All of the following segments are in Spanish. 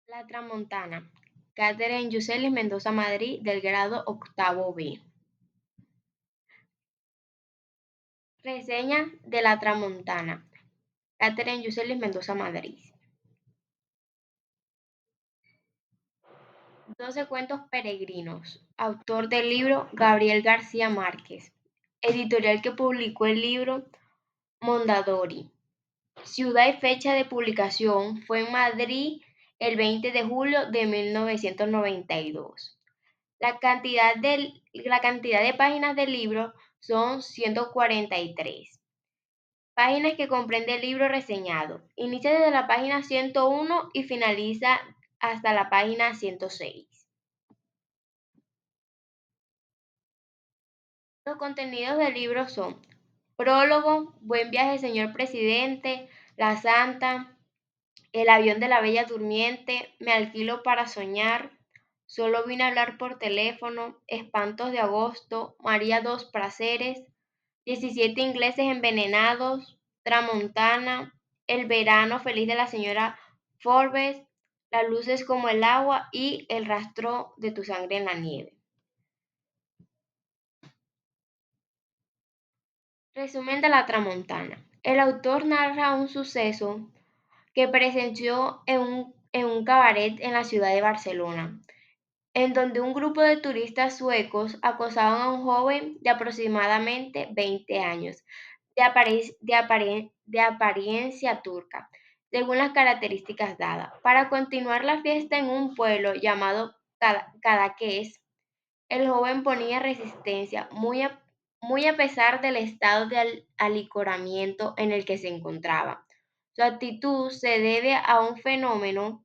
La Tramontana. Catherine Yuselis Mendoza Madrid, del grado octavo B. Reseña de La Tramontana. Catherine Yuselis Mendoza Madrid. 12 cuentos peregrinos. Autor del libro Gabriel García Márquez. Editorial que publicó el libro Mondadori. Ciudad y fecha de publicación fue en Madrid el 20 de julio de 1992. La cantidad de páginas del libro son 143 páginas que comprende el libro reseñado. Inicia desde la página 101 y finaliza hasta la página 106. Los contenidos del libro son: prólogo, buen viaje señor presidente, la santa, el avión de la bella durmiente, me alquilo para soñar, solo vine a hablar por teléfono, espantos de agosto, María dos prazeres, 17 ingleses envenenados, Tramontana, el verano feliz de la señora Forbes, las luces como el agua y el rastro de tu sangre en la nieve. Resumen de La Tramontana. El autor narra un suceso que presenció en un cabaret en la ciudad de Barcelona, en donde un grupo de turistas suecos acosaban a un joven de aproximadamente 20 años, de apariencia turca, según las características dadas. Para continuar la fiesta en un pueblo llamado Cadaqués, el joven ponía resistencia, muy a pesar del estado de alicoramiento en el que se encontraba. Su actitud se debe a un fenómeno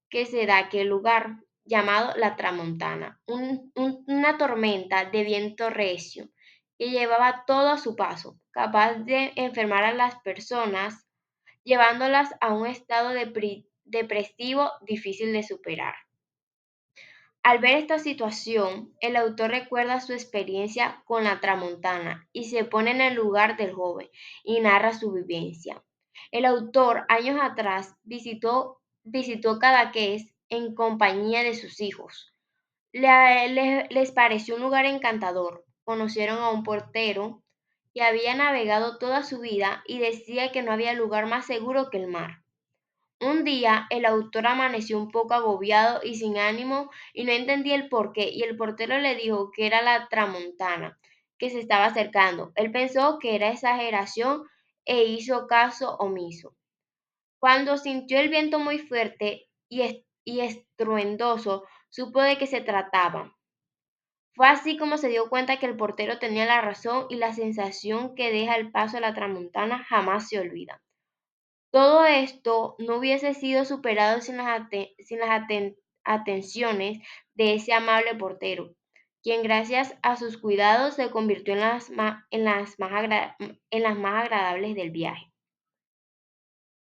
que se da en aquel lugar, llamado la tramontana, una tormenta de viento recio que llevaba todo a su paso, capaz de enfermar a las personas, llevándolas a un estado depresivo difícil de superar. Al ver esta situación, el autor recuerda su experiencia con la tramontana y se pone en el lugar del joven y narra su vivencia. El autor, años atrás, visitó Cadaqués en compañía de sus hijos. Les pareció un lugar encantador. Conocieron a un portero que había navegado toda su vida y decía que no había lugar más seguro que el mar. Un día el autor amaneció un poco agobiado y sin ánimo y no entendía el porqué, y el portero le dijo que era la tramontana que se estaba acercando. Él pensó que era exageración e hizo caso omiso. Cuando sintió el viento muy fuerte y estruendoso, supo de qué se trataba. Fue así como se dio cuenta que el portero tenía la razón, y la sensación que deja el paso de la tramontana jamás se olvida. Todo esto no hubiese sido superado sin las atenciones de ese amable portero, quien gracias a sus cuidados se convirtió en las más agradables del viaje.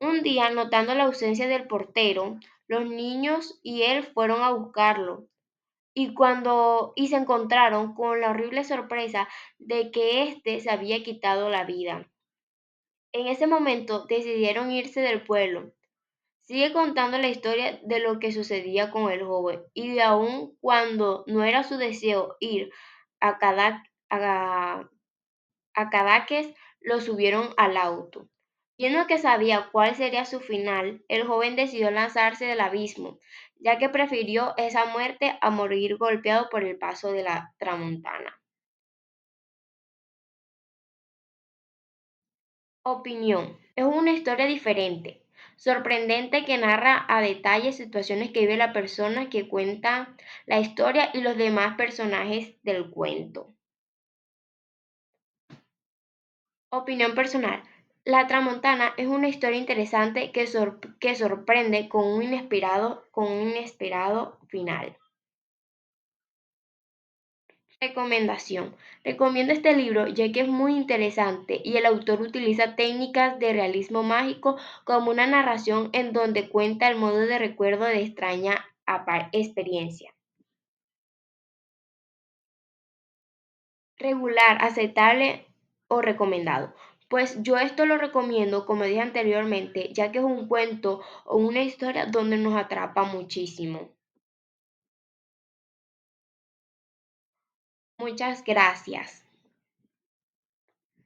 Un día, notando la ausencia del portero, los niños y él fueron a buscarlo, y se encontraron con la horrible sorpresa de que éste se había quitado la vida. En ese momento decidieron irse del pueblo. Sigue contando la historia de lo que sucedía con el joven, y aun cuando no era su deseo ir a Cadaqués, lo subieron al auto. Viendo que sabía cuál sería su final, el joven decidió lanzarse del abismo, ya que prefirió esa muerte a morir golpeado por el paso de la tramontana. Opinión: es una historia diferente, sorprendente, que narra a detalle situaciones que vive la persona que cuenta la historia y los demás personajes del cuento. Opinión personal: La Tramontana es una historia interesante que sorprende con un inesperado final. Recomendación: recomiendo este libro ya que es muy interesante y el autor utiliza técnicas de realismo mágico, como una narración en donde cuenta el modo de recuerdo de extraña experiencia. Regular, aceptable o recomendado. Pues yo esto lo recomiendo, como dije anteriormente, ya que es un cuento o una historia donde nos atrapa muchísimo. Muchas gracias.